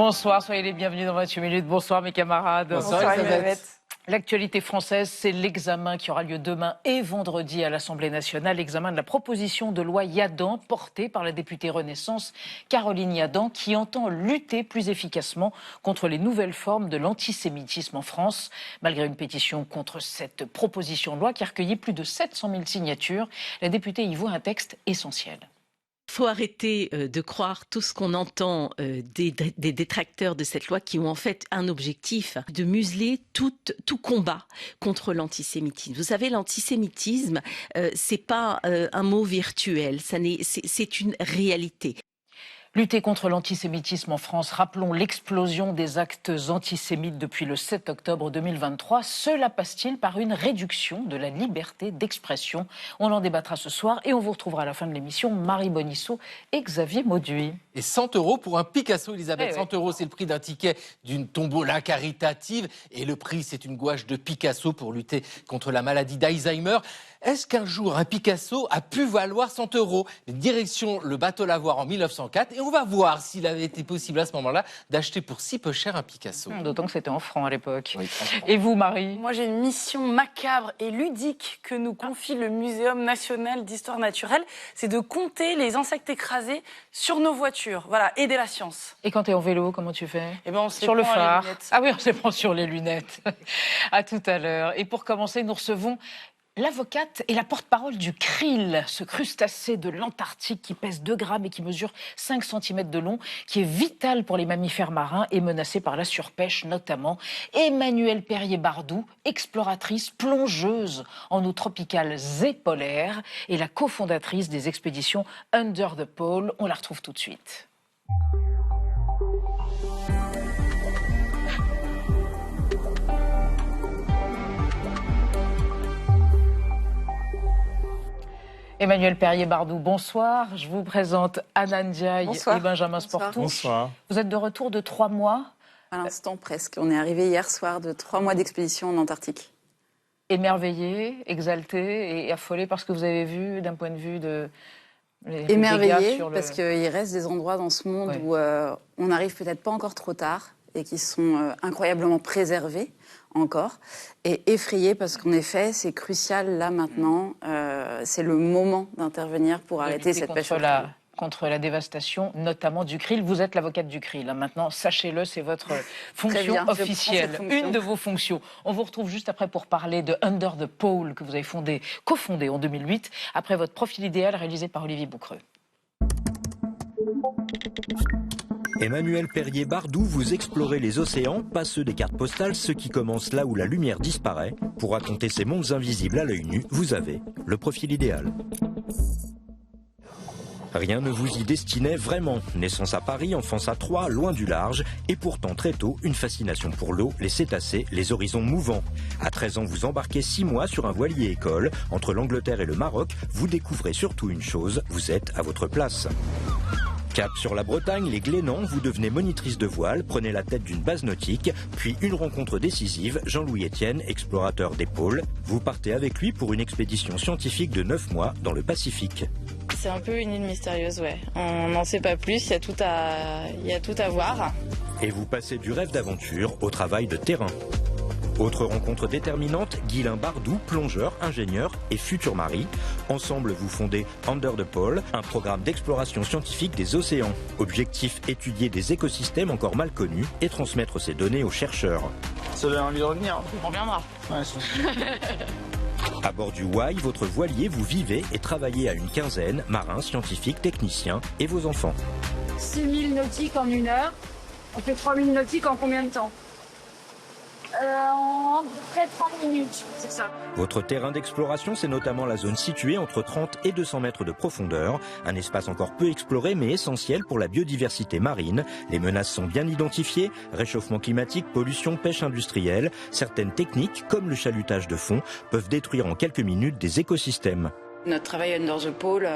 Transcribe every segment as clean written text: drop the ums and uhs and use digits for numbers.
Bonsoir, soyez les bienvenus dans 28 minutes. Bonsoir mes camarades. Bonsoir Elisabeth. L'actualité française, c'est l'examen qui aura lieu demain et vendredi à l'Assemblée nationale. L'examen de la proposition de loi Yadan, portée par la députée Renaissance Caroline Yadan, qui entend lutter plus efficacement contre les nouvelles formes de l'antisémitisme en France. Malgré une pétition contre cette proposition de loi qui a recueilli plus de 700 000 signatures, la députée y voit un texte essentiel. Il faut arrêter de croire tout ce qu'on entend des détracteurs de cette loi qui ont en fait un objectif de museler tout combat contre l'antisémitisme. Vous savez, l'antisémitisme, c'est pas un mot virtuel, c'est une réalité. Lutter contre l'antisémitisme en France, rappelons l'explosion des actes antisémites depuis le 7 octobre 2023. Cela passe-t-il par une réduction de la liberté d'expression? On en débattra ce soir et on vous retrouvera à la fin de l'émission Marie Bonisseau et Xavier Mauduit. Et 100 € pour un Picasso, Elisabeth. 100 €, c'est le prix d'un ticket d'une tombola caritative. Et le prix, c'est une gouache de Picasso pour lutter contre la maladie d'Alzheimer. Est-ce qu'un jour, un Picasso a pu valoir 100 €? Direction le bateau Lavoir en 1904. Et on va voir s'il avait été possible à ce moment-là d'acheter pour si peu cher un Picasso. D'autant que c'était en francs à l'époque. Oui, et vous, Marie? Moi, j'ai une mission macabre et ludique que nous confie le Muséum national d'histoire naturelle. C'est de compter les insectes écrasés sur nos voitures. Voilà, aider la science. Et quand tu es en vélo, comment tu fais? Eh ben, on se les sur le prend à les phare. lunettes. Ah oui, on se les prend sur les lunettes. À tout à l'heure. Et pour commencer, nous recevons l'avocate et la porte-parole du krill, ce crustacé de l'Antarctique qui pèse 2 grammes et qui mesure 5 cm de long, qui est vital pour les mammifères marins et menacé par la surpêche notamment. Emmanuelle Perrier-Bardou, exploratrice, plongeuse en eau tropicale et polaire et la cofondatrice des expéditions Under the Pole. On la retrouve tout de suite. Emmanuelle Perrier-Bardou, bonsoir. Je vous présente Anna Ndiaye et Benjamin Sportouche. Bonsoir. Vous êtes de retour de 3 mois. À l'instant presque. On est arrivé hier soir de 3 mois d'expédition en Antarctique. Émerveillé, exalté et affolé par ce que vous avez vu d'un point de vue de... Émerveillé parce qu'il reste des endroits dans ce monde où on n'arrive peut-être pas encore trop tard et qui sont incroyablement préservés encore, et effrayé parce qu'en effet, c'est crucial là maintenant, c'est le moment d'intervenir pour arrêter cette pêche contre la dévastation, notamment du krill. Vous êtes l'avocate du krill. Maintenant, sachez-le, c'est votre fonction officielle, une de vos fonctions. On vous retrouve juste après pour parler de Under the Pole que vous avez cofondé en 2008, après votre profil idéal réalisé par Olivier Boucreux. Emmanuelle Perrier-Bardou, vous explorez les océans, pas ceux des cartes postales, ceux qui commencent là où la lumière disparaît. Pour raconter ces mondes invisibles à l'œil nu, vous avez le profil idéal. Rien ne vous y destinait vraiment. Naissance à Paris, enfance à Troyes, loin du large, et pourtant très tôt, une fascination pour l'eau, les cétacés, les horizons mouvants. À 13 ans, vous embarquez 6 mois sur un voilier école. Entre l'Angleterre et le Maroc, vous découvrez surtout une chose, vous êtes à votre place. Cap sur la Bretagne, les Glénans, vous devenez monitrice de voile, prenez la tête d'une base nautique, puis une rencontre décisive, Jean-Louis Etienne, explorateur des pôles. Vous partez avec lui pour une expédition scientifique de 9 mois dans le Pacifique. C'est un peu une île mystérieuse, ouais. On n'en sait pas plus, il y a tout à voir. Et vous passez du rêve d'aventure au travail de terrain. Autre rencontre déterminante, Guylain Bardou, plongeur, ingénieur et futur mari. Ensemble, vous fondez Under the Pole, un programme d'exploration scientifique des océans. Objectif, étudier des écosystèmes encore mal connus et transmettre ces données aux chercheurs. Ça donne envie de revenir. On reviendra. Ouais, À bord du Wai, votre voilier, vous vivez et travaillez à une quinzaine, marins, scientifiques, techniciens et vos enfants. 6000 nautiques en 1 heure. On fait 3000 nautiques en combien de temps? En près de 30 minutes, c'est ça. Votre terrain d'exploration, c'est notamment la zone située entre 30 et 200 mètres de profondeur. Un espace encore peu exploré, mais essentiel pour la biodiversité marine. Les menaces sont bien identifiées. Réchauffement climatique, pollution, pêche industrielle. Certaines techniques, comme le chalutage de fond, peuvent détruire en quelques minutes des écosystèmes. Notre travail Under the Pole,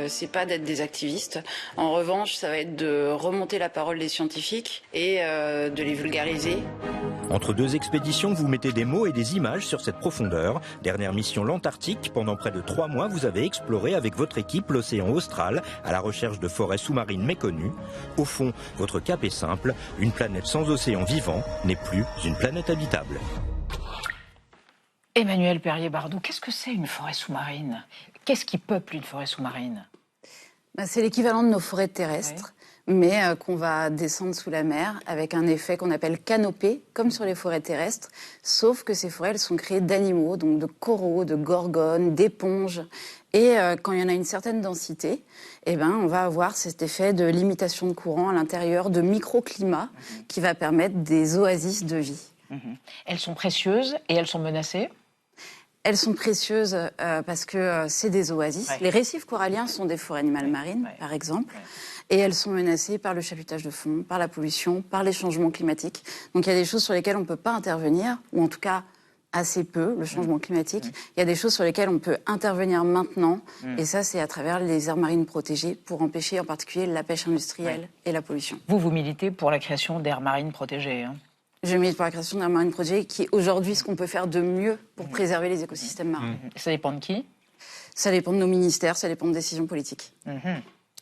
c'est pas d'être des activistes. En revanche, ça va être de remonter la parole des scientifiques et de les vulgariser. Entre deux expéditions, vous mettez des mots et des images sur cette profondeur. Dernière mission l'Antarctique. Pendant près de 3 mois, vous avez exploré avec votre équipe l'océan austral à la recherche de forêts sous-marines méconnues. Au fond, votre cap est simple. Une planète sans océan vivant n'est plus une planète habitable. Emmanuelle Perrier-Bardou, qu'est-ce que c'est une forêt sous-marine? Qu'est-ce qui peuple une forêt sous-marine? C'est l'équivalent de nos forêts terrestres, mais qu'on va descendre sous la mer avec un effet qu'on appelle canopée, comme sur les forêts terrestres, sauf que ces forêts, elles sont créées d'animaux, donc de coraux, de gorgones, d'éponges. Et quand il y en a une certaine densité, on va avoir cet effet de limitation de courant à l'intérieur, de microclimat, qui va permettre des oasis de vie. Elles sont précieuses et elles sont menacées? Elles sont précieuses parce que c'est des oasis. Les récifs coralliens sont des forêts animales marines, par exemple. Et elles sont menacées par le chalutage de fond, par la pollution, par les changements climatiques. Donc il y a des choses sur lesquelles on ne peut pas intervenir, ou en tout cas assez peu, le changement climatique. Il y a des choses sur lesquelles on peut intervenir maintenant. Et ça, c'est à travers les aires marines protégées pour empêcher en particulier la pêche industrielle et la pollution. Vous militez pour la création d'aires marines protégées, hein? Je milite pour la création d'aires marines protégées, qui est aujourd'hui ce qu'on peut faire de mieux pour préserver les écosystèmes marins. Ça dépend de qui? Ça dépend de nos ministères, ça dépend de décisions politiques.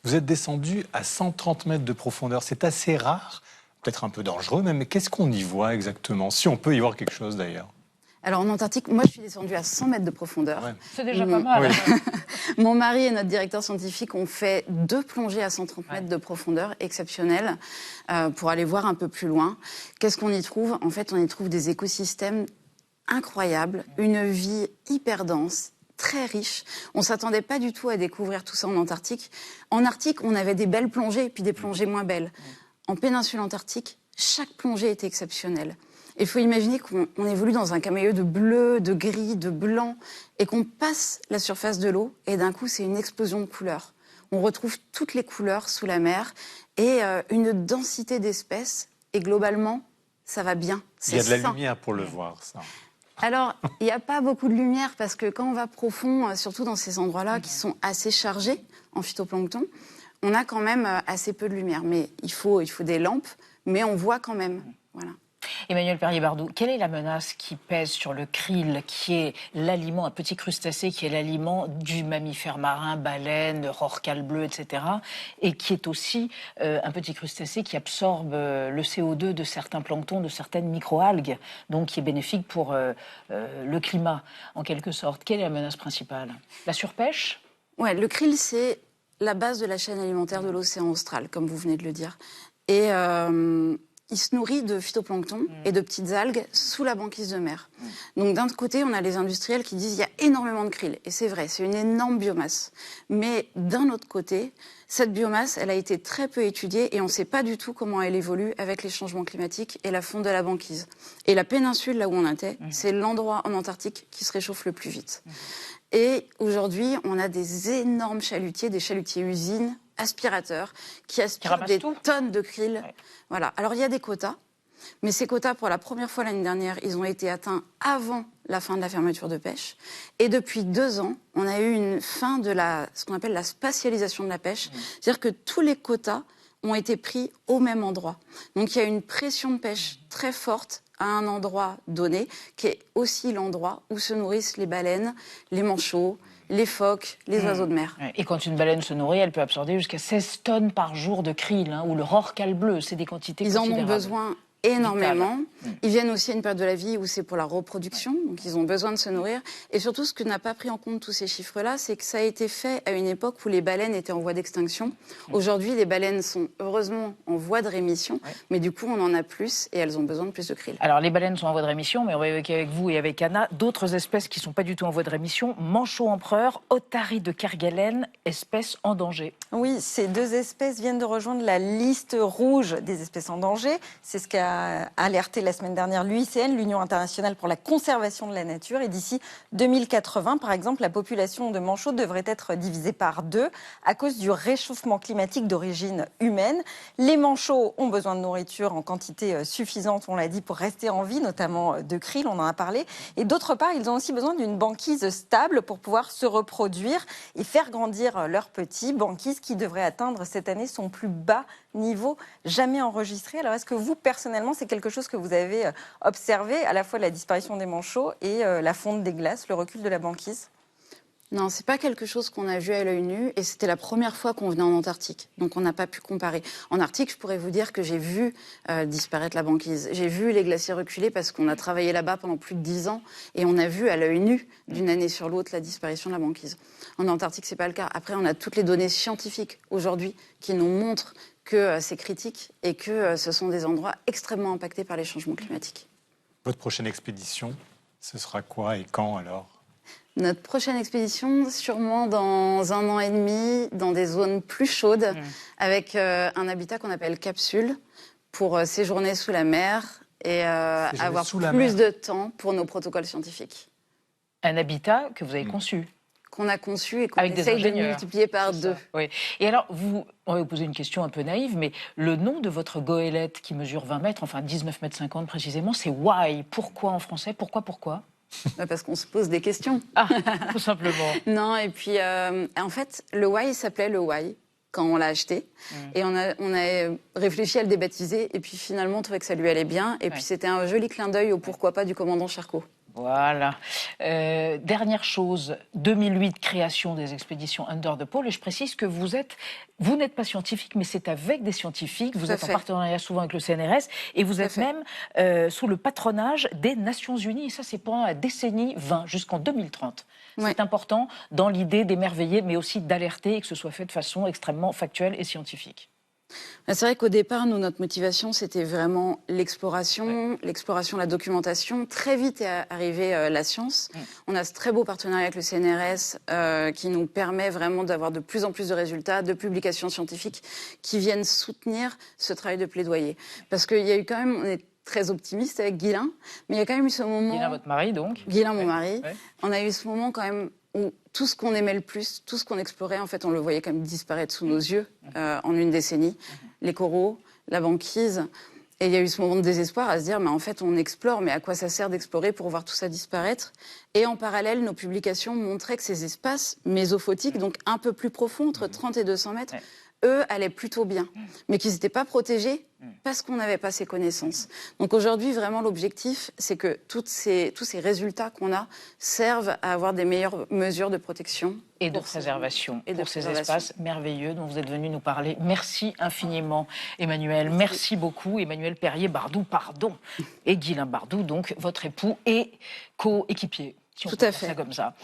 Vous êtes descendu à 130 mètres de profondeur. C'est assez rare, peut-être un peu dangereux même, mais qu'est-ce qu'on y voit exactement? Si on peut y voir quelque chose d'ailleurs. Alors en Antarctique, moi je suis descendue à 100 mètres de profondeur. C'est déjà pas mal. Mon mari et notre directeur scientifique ont fait 2 plongées à 130 mètres de profondeur exceptionnelles pour aller voir un peu plus loin. Qu'est-ce qu'on y trouve? En fait, on y trouve des écosystèmes incroyables, une vie hyper dense, très riche. On ne s'attendait pas du tout à découvrir tout ça en Antarctique. En Arctique, on avait des belles plongées et puis des plongées moins belles. En péninsule antarctique, chaque plongée était exceptionnelle. Il faut imaginer qu'on évolue dans un caméleux de bleu, de gris, de blanc, et qu'on passe la surface de l'eau, et d'un coup, c'est une explosion de couleurs. On retrouve toutes les couleurs sous la mer, et une densité d'espèces, et globalement, ça va bien. Il y a de la lumière pour le voir, ça. Alors, il n'y a pas beaucoup de lumière, parce que quand on va profond, surtout dans ces endroits-là qui sont assez chargés en phytoplancton, on a quand même assez peu de lumière. Mais il faut des lampes, mais on voit quand même. Voilà. Emmanuelle Perrier-Bardou, quelle est la menace qui pèse sur le krill, qui est l'aliment, un petit crustacé, qui est l'aliment du mammifère marin, baleine, rorqual bleu, etc., et qui est aussi un petit crustacé qui absorbe le CO2 de certains planctons, de certaines microalgues, donc qui est bénéfique pour le climat, en quelque sorte. Quelle est la menace principale? La surpêche? Ouais, le krill, c'est la base de la chaîne alimentaire de l'océan austral, comme vous venez de le dire. Et il se nourrit de phytoplancton et de petites algues sous la banquise de mer. Donc d'un côté, on a les industriels qui disent qu'il y a énormément de krill. Et c'est vrai, c'est une énorme biomasse. Mais d'un autre côté, cette biomasse, elle a été très peu étudiée et on ne sait pas du tout comment elle évolue avec les changements climatiques et la fonte de la banquise. Et la péninsule, là où on était, c'est l'endroit en Antarctique qui se réchauffe le plus vite. Et aujourd'hui, on a des énormes chalutiers, des chalutiers usines, aspirateurs, qui aspirent des tonnes de krill. Voilà. Alors, il y a des quotas, mais ces quotas, pour la première fois l'année dernière, ils ont été atteints avant la fin de la fermeture de pêche. Et depuis 2 ans, on a eu une fin de ce qu'on appelle la spatialisation de la pêche. C'est-à-dire que tous les quotas ont été pris au même endroit. Donc, il y a une pression de pêche très forte à un endroit donné, qui est aussi l'endroit où se nourrissent les baleines, les manchots, les phoques, les oiseaux de mer. Et quand une baleine se nourrit, elle peut absorber jusqu'à 16 tonnes par jour de krill, ou le rorqual bleu, c'est des quantités considérables. Ils en ont besoin énormément. Ils viennent aussi à une période de la vie où c'est pour la reproduction, donc ils ont besoin de se nourrir. Et surtout, ce que n'a pas pris en compte tous ces chiffres-là, c'est que ça a été fait à une époque où les baleines étaient en voie d'extinction. Aujourd'hui, les baleines sont heureusement en voie de rémission, mais du coup, on en a plus et elles ont besoin de plus de krill. Alors, les baleines sont en voie de rémission, mais on va évoquer avec vous et avec Anna d'autres espèces qui ne sont pas du tout en voie de rémission. Manchot empereur, otarie de Kerguelen, espèces en danger. Oui, ces 2 espèces viennent de rejoindre la liste rouge des espèces en danger. C'est ce qu'a alerté la semaine dernière l'UICN, l'Union internationale pour la conservation de la nature. Et d'ici 2080, par exemple, la population de manchots devrait être divisée par 2 à cause du réchauffement climatique d'origine humaine. Les manchots ont besoin de nourriture en quantité suffisante, on l'a dit, pour rester en vie, notamment de krill, on en a parlé. Et d'autre part, ils ont aussi besoin d'une banquise stable pour pouvoir se reproduire et faire grandir leurs petits. Banquise qui devrait atteindre cette année son plus bas niveau jamais enregistré. Alors, est-ce que vous, personnellement, finalement, c'est quelque chose que vous avez observé, à la fois la disparition des manchots et la fonte des glaces, le recul de la banquise? Non, c'est pas quelque chose qu'on a vu à l'œil nu et c'était la première fois qu'on venait en Antarctique. Donc on n'a pas pu comparer. En Arctique, je pourrais vous dire que j'ai vu disparaître la banquise. J'ai vu les glaciers reculer parce qu'on a travaillé là-bas pendant plus de 10 ans et on a vu à l'œil nu, d'une année sur l'autre, la disparition de la banquise. En Antarctique, c'est pas le cas. Après, on a toutes les données scientifiques aujourd'hui qui nous montrent que c'est critique et que ce sont des endroits extrêmement impactés par les changements climatiques. Votre prochaine expédition, ce sera quoi et quand alors ? Notre prochaine expédition, sûrement dans 1 an et demi, dans des zones plus chaudes, avec un habitat qu'on appelle capsule, pour séjourner sous la mer et avoir plus de temps pour nos protocoles scientifiques. Un habitat que vous avez conçu? Qu'on a conçu et qu'on essaye de multiplier par 2. Oui. Et alors, on va vous poser une question un peu naïve, mais le nom de votre goélette qui mesure 20 mètres, enfin 19 mètres 50 précisément, c'est Why. Pourquoi en français? Pourquoi? Parce qu'on se pose des questions. Ah, tout simplement. Non, et puis, en fait, le Why s'appelait le Why quand on l'a acheté. Et on a réfléchi à le débaptiser, et puis finalement, on trouvait que ça lui allait bien. Et puis, c'était un joli clin d'œil au pourquoi pas du commandant Charcot. Voilà. Dernière chose, 2008, création des expéditions Under the Pole. Et je précise que vous n'êtes pas scientifique, mais c'est avec des scientifiques. Vous êtes en partenariat souvent avec le CNRS. Et vous êtes même sous le patronage des Nations Unies. Et ça, c'est pendant la décennie 20, jusqu'en 2030. C'est important dans l'idée d'émerveiller, mais aussi d'alerter et que ce soit fait de façon extrêmement factuelle et scientifique. C'est vrai qu'au départ, notre motivation, c'était vraiment l'exploration, la documentation. Très vite est arrivée la science. On a ce très beau partenariat avec le CNRS qui nous permet vraiment d'avoir de plus en plus de résultats, de publications scientifiques qui viennent soutenir ce travail de plaidoyer. Parce qu'il y a eu quand même... On est très optimiste avec Guylain, mais il y a quand même eu ce moment... Guylain, votre mari, donc. Guylain, mon mari. On a eu ce moment quand même où tout ce qu'on aimait le plus, tout ce qu'on explorait, en fait, on le voyait quand même disparaître sous nos yeux en une décennie. Les coraux, la banquise. Et il y a eu ce moment de désespoir à se dire, mais en fait, on explore, mais à quoi ça sert d'explorer pour voir tout ça disparaître? Et en parallèle, nos publications montraient que ces espaces mésophotiques, donc un peu plus profonds, entre 30 et 200 mètres, eux, allaient plutôt bien, mais qu'ils n'étaient pas protégés parce qu'on n'avait pas ces connaissances. Donc aujourd'hui, vraiment, l'objectif, c'est que tous ces résultats qu'on a servent à avoir des meilleures mesures de protection. Et de préservation pour ces espaces merveilleux dont vous êtes venu nous parler. Merci infiniment, Emmanuel. Merci beaucoup, Emmanuel Perrier-Bardou, pardon. Et Guylain Bardou, donc votre époux et coéquipier. Si on peut dire ça comme ça.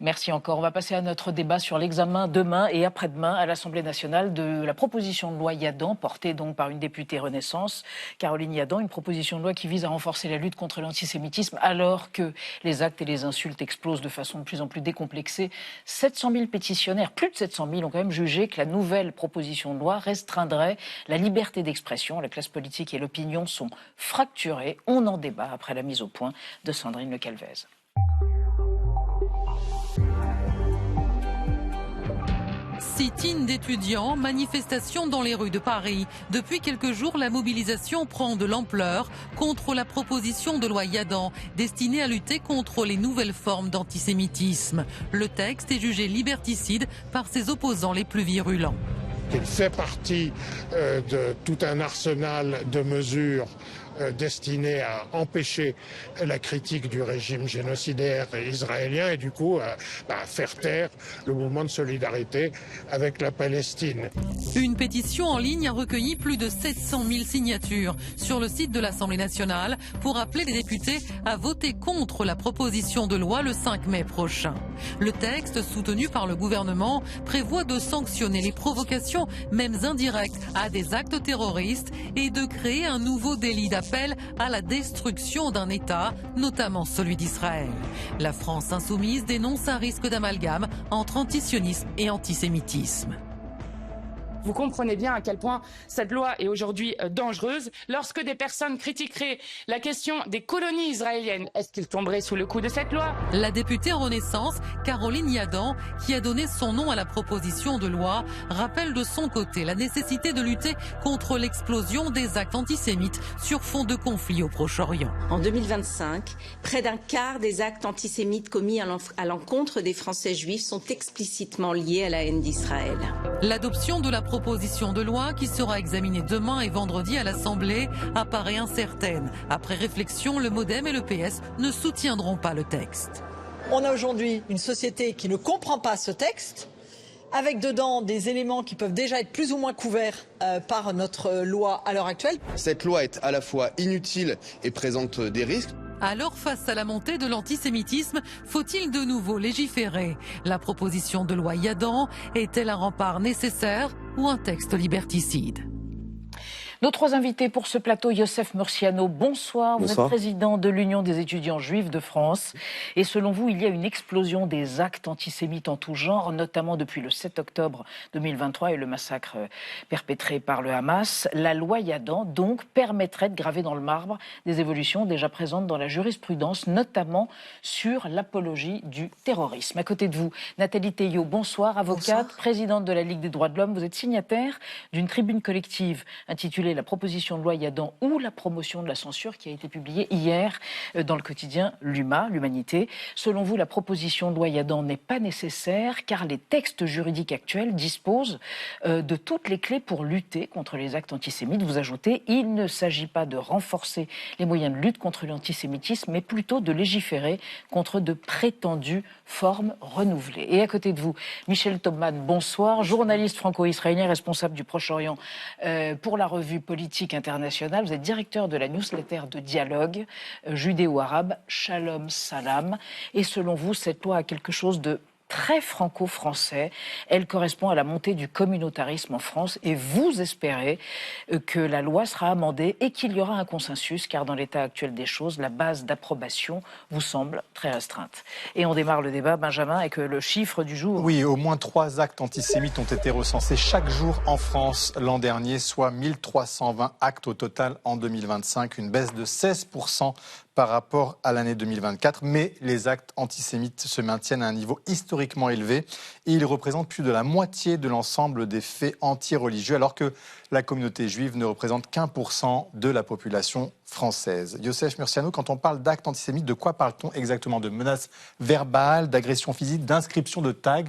Merci encore. On va passer à notre débat sur l'examen demain et après-demain à l'Assemblée nationale de la proposition de loi Yadan, portée donc par une députée Renaissance, Caroline Yadan, une proposition de loi qui vise à renforcer la lutte contre l'antisémitisme alors que les actes et les insultes explosent de façon de plus en plus décomplexée. 700 000 pétitionnaires, plus de 700 000, ont quand même jugé que la nouvelle proposition de loi restreindrait la liberté d'expression. La classe politique et l'opinion sont fracturées. On en débat après la mise au point de Sandrine Le Calvez. Sit-in d'étudiants, manifestations dans les rues de Paris. Depuis quelques jours, la mobilisation prend de l'ampleur contre la proposition de loi Yadan, destinée à lutter contre les nouvelles formes d'antisémitisme. Le texte est jugé liberticide par ses opposants les plus virulents. Il fait partie de tout un arsenal de mesures destinées à empêcher la critique du régime génocidaire israélien et du coup à faire taire le mouvement de solidarité avec la Palestine. Une pétition en ligne a recueilli plus de 700 000 signatures sur le site de l'Assemblée nationale pour appeler les députés à voter contre la proposition de loi le 5 mai prochain. Le texte, soutenu par le gouvernement, prévoit de sanctionner les provocations, même indirectes, à des actes terroristes et de créer un nouveau délit d'appel à la destruction d'un État, notamment celui d'Israël. La France insoumise dénonce un risque d'amalgame entre antisionisme et antisémitisme. Vous comprenez bien à quel point cette loi est aujourd'hui dangereuse. Lorsque des personnes critiqueraient la question des colonies israéliennes, est-ce qu'ils tomberaient sous le coup de cette loi? La députée Renaissance, Caroline Yadan, qui a donné son nom à la proposition de loi, rappelle de son côté la nécessité de lutter contre l'explosion des actes antisémites sur fond de conflit au Proche-Orient. En 2025, près d'un quart des actes antisémites commis à l'encontre des Français juifs sont explicitement liés à la haine d'Israël. L'adoption de la proposition de loi qui sera examinée demain et vendredi à l'Assemblée apparaît incertaine. Après réflexion, le MoDem et le PS ne soutiendront pas le texte. On a aujourd'hui une société qui ne comprend pas ce texte, avec dedans des éléments qui peuvent déjà être plus ou moins couverts par notre loi à l'heure actuelle. Cette loi est à la fois inutile et présente des risques. Alors, face à la montée de l'antisémitisme, faut-il de nouveau légiférer? La proposition de loi Yadan est-elle un rempart nécessaire ou un texte liberticide? Nos trois invités pour ce plateau, Youssef Murciano, bonsoir. Vous êtes président de l'Union des étudiants juifs de France. Et selon vous, il y a une explosion des actes antisémites en tout genre, notamment depuis le 7 octobre 2023 et le massacre perpétré par le Hamas. La loi Yadan, donc, permettrait de graver dans le marbre des évolutions déjà présentes dans la jurisprudence, notamment sur l'apologie du terrorisme. À côté de vous, Nathalie Théiot, bonsoir, avocate, présidente de la Ligue des droits de l'homme. Vous êtes signataire d'une tribune collective intitulée la proposition de loi Yadan ou la promotion de la censure qui a été publiée hier dans le quotidien l'Humanité. Selon vous, la proposition de loi Yadan n'est pas nécessaire car les textes juridiques actuels disposent de toutes les clés pour lutter contre les actes antisémites. Vous ajoutez, il ne s'agit pas de renforcer les moyens de lutte contre l'antisémitisme, mais plutôt de légiférer contre de prétendues formes renouvelées. Et à côté de vous, Michel Taubman, bonsoir, journaliste franco-israélien, responsable du Proche-Orient pour la revue Politique internationale. Vous êtes directeur de la newsletter de dialogue judéo-arabe Shalom Salam. Et selon vous, cette loi a quelque chose de très franco-français. Elle correspond à la montée du communautarisme en France et vous espérez que la loi sera amendée et qu'il y aura un consensus car dans l'état actuel des choses, la base d'approbation vous semble très restreinte. Et on démarre le débat, Benjamin, avec le chiffre du jour. Oui, au moins 3 actes antisémites ont été recensés chaque jour en France l'an dernier, soit 1320 actes au total en 2025, une baisse de 16% par rapport à l'année 2024, mais les actes antisémites se maintiennent à un niveau historiquement élevé et ils représentent plus de la moitié de l'ensemble des faits anti-religieux, alors que la communauté juive ne représente qu'1% de la population française. Youssef Murciano, quand on parle d'actes antisémites, de quoi parle-t-on exactement? De menaces verbales, d'agressions physiques, d'inscriptions de tags?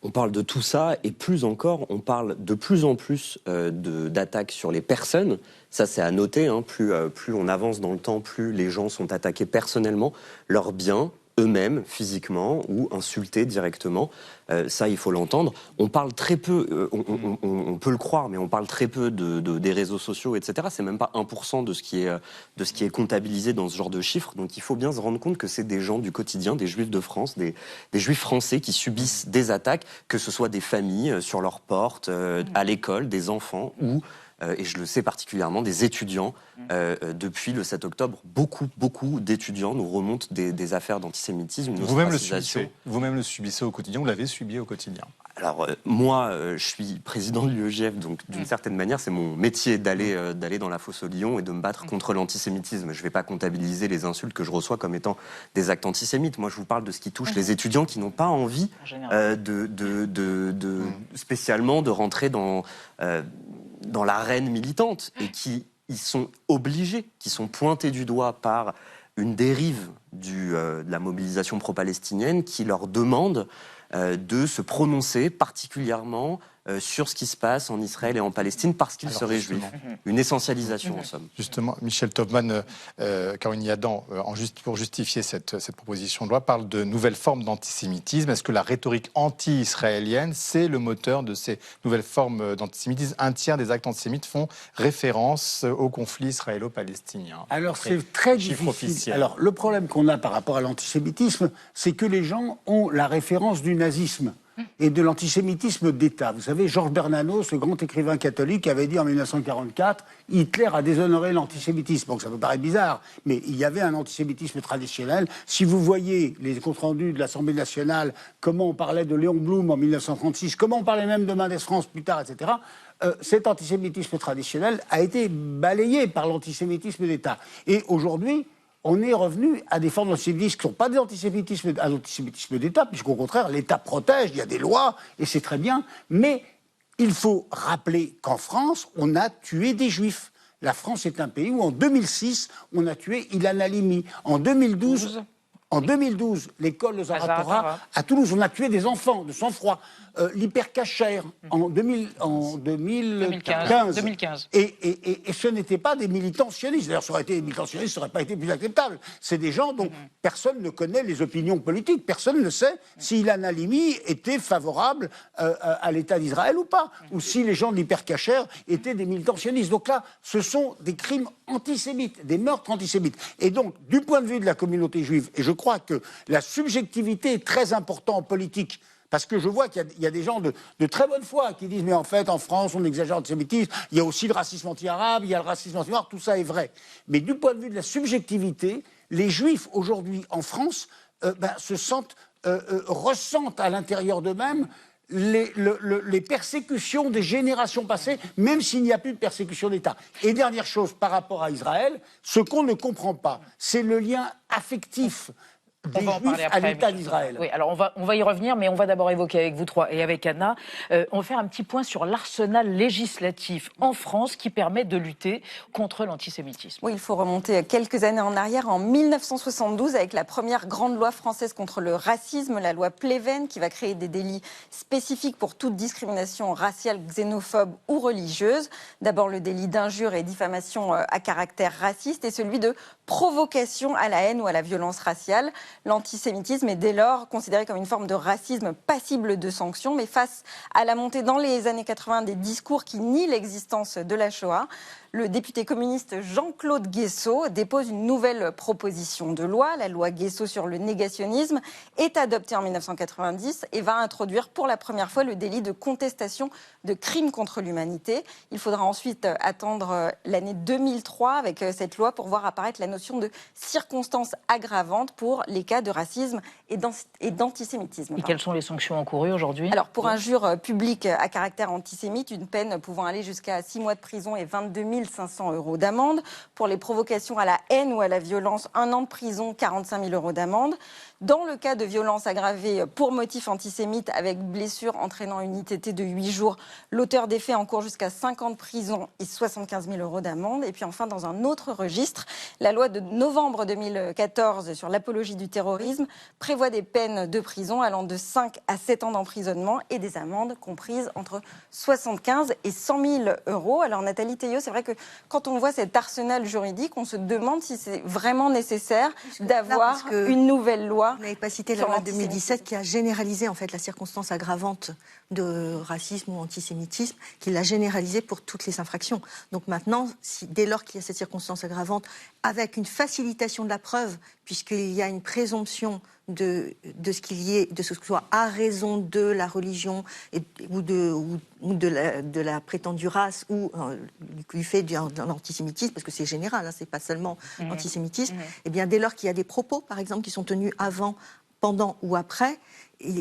On parle de tout ça et plus encore, on parle de plus en plus d'attaques sur les personnes. Ça, c'est à noter. Hein. Plus on avance dans le temps, plus les gens sont attaqués personnellement, leurs biens, eux-mêmes, physiquement, ou insultés directement. Ça, il faut l'entendre. On parle très peu, on peut le croire, mais on parle très peu des réseaux sociaux, etc. C'est même pas 1% de ce qui est comptabilisé dans ce genre de chiffres. Donc il faut bien se rendre compte que c'est des gens du quotidien, des juifs de France, des juifs français qui subissent des attaques, que ce soit des familles sur leurs portes, à l'école, des enfants ou... et je le sais particulièrement, des étudiants. Depuis le 7 octobre, beaucoup d'étudiants nous remontent des affaires d'antisémitisme. Vous-même le subissez au quotidien, vous l'avez subi au quotidien. Alors, moi, je suis président de l'UEJF, donc d'une certaine manière, c'est mon métier d'aller dans la fosse aux lions et de me battre contre l'antisémitisme. Je ne vais pas comptabiliser les insultes que je reçois comme étant des actes antisémites. Moi, je vous parle de ce qui touche les étudiants qui n'ont pas envie spécialement de rentrer dans l'arène militante et qui y sont obligés, qui sont pointés du doigt par une dérive de la mobilisation pro-palestinienne qui leur demande de se prononcer particulièrement sur ce qui se passe en Israël et en Palestine parce qu'ils seraient juifs. Une essentialisation, en somme. Justement, Michel Taubman, Caroline Yadan, pour justifier cette proposition de loi, parle de nouvelles formes d'antisémitisme. Est-ce que la rhétorique anti-israélienne, c'est le moteur de ces nouvelles formes d'antisémitisme? Un tiers des actes antisémites font référence au conflit israélo-palestinien. Alors, c'est très difficile. Alors, le problème qu'on a par rapport à l'antisémitisme, c'est que les gens ont la référence du nazisme et de l'antisémitisme d'État. Vous savez, Georges Bernanos, ce grand écrivain catholique, avait dit en 1944 « Hitler a déshonoré l'antisémitisme ». Donc ça peut paraître bizarre, mais il y avait un antisémitisme traditionnel. Si vous voyez les comptes rendus de l'Assemblée nationale, comment on parlait de Léon Blum en 1936, comment on parlait même de Mendès France plus tard, etc., cet antisémitisme traditionnel a été balayé par l'antisémitisme d'État. Et aujourd'hui, on est revenu à des formes d'antisémitisme qui ne sont pas des antisémitismes d'État, puisqu'au contraire, l'État protège, il y a des lois, et c'est très bien, mais il faut rappeler qu'en France, on a tué des Juifs. La France est un pays où, en 2006, on a tué Ilan Halimi. En 2012... En 2012, l'école de Zaratora, à Toulouse, on a tué des enfants de sang-froid. L'hypercachère en 2015. Et ce n'étaient pas des militants sionistes. D'ailleurs, ça aurait été des militants sionistes, ça n'aurait pas été plus acceptable. C'est des gens dont personne ne connaît les opinions politiques. Personne ne sait si Ilan Halimi était favorable à l'État d'Israël ou pas. Ou si les gens de l'hypercachère étaient des militants sionistes. Donc là, ce sont des crimes antisémites, des meurtres antisémites. Et donc, du point de vue de la communauté juive, et je crois que la subjectivité est très importante en politique, parce que je vois qu'il y a des gens de très bonne foi qui disent « mais en fait, en France, on exagère l'antisémitisme, il y a aussi le racisme anti-arabe, il y a le racisme anti-noir, tout ça est vrai ». Mais du point de vue de la subjectivité, les Juifs, aujourd'hui, en France, ressentent à l'intérieur d'eux-mêmes les persécutions des générations passées, même s'il n'y a plus de persécution d'État. Et dernière chose, par rapport à Israël, ce qu'on ne comprend pas, c'est le lien affectif des Juifs à l'État d'Israël. Oui, alors on va y revenir, mais on va d'abord évoquer avec vous trois et avec Anna, on va faire un petit point sur l'arsenal législatif en France qui permet de lutter contre l'antisémitisme. Oui, il faut remonter quelques années en arrière, en 1972, avec la première grande loi française contre le racisme, la loi Pleven, qui va créer des délits spécifiques pour toute discrimination raciale, xénophobe ou religieuse. D'abord le délit d'injure et diffamation à caractère raciste et celui de provocation à la haine ou à la violence raciale. L'antisémitisme est dès lors considéré comme une forme de racisme passible de sanctions, mais face à la montée dans les années 80 des discours qui nient l'existence de la Shoah, le député communiste Jean-Claude Guessot dépose une nouvelle proposition de loi. La loi Guessot sur le négationnisme est adoptée en 1990 et va introduire pour la première fois le délit de contestation de crimes contre l'humanité. Il faudra ensuite attendre l'année 2003 avec cette loi pour voir apparaître la notion de circonstances aggravantes pour les cas de racisme et d'antisémitisme. Et quelles sont les sanctions encourues aujourd'hui ? Alors, pour injure publique à caractère antisémite, une peine pouvant aller jusqu'à 6 mois de prison et 22 500 € d'amende. Pour les provocations à la haine ou à la violence, 1 an de prison, 45 000 € d'amende. Dans le cas de violence aggravée pour motif antisémite avec blessure entraînant une ITT de 8 jours, l'auteur des faits encourt jusqu'à 5 ans de prison et 75 000 € d'amende. Et puis enfin, dans un autre registre, la loi de novembre 2014 sur l'apologie du terrorisme prévoit des peines de prison allant de 5 à 7 ans d'emprisonnement et des amendes comprises entre 75 et 100 000 €. Alors Nathalie Théiot, c'est vrai que quand on voit cet arsenal juridique, on se demande si c'est vraiment nécessaire d'avoir une nouvelle loi. Vous n'avez pas cité la loi de 2017 qui a généralisé en fait la circonstance aggravante de racisme ou antisémitisme, qui l'a généralisée pour toutes les infractions. Donc maintenant, dès lors qu'il y a cette circonstance aggravante, avec une facilitation de la preuve, puisqu'il y a une présomption de ce qu'il y ait, de ce que soit à raison de la religion ou de la prétendue race ou du fait d'un antisémitisme, parce que c'est général, hein, c'est pas seulement antisémitisme. Et bien dès lors qu'il y a des propos, par exemple, qui sont tenus avant, pendant ou après,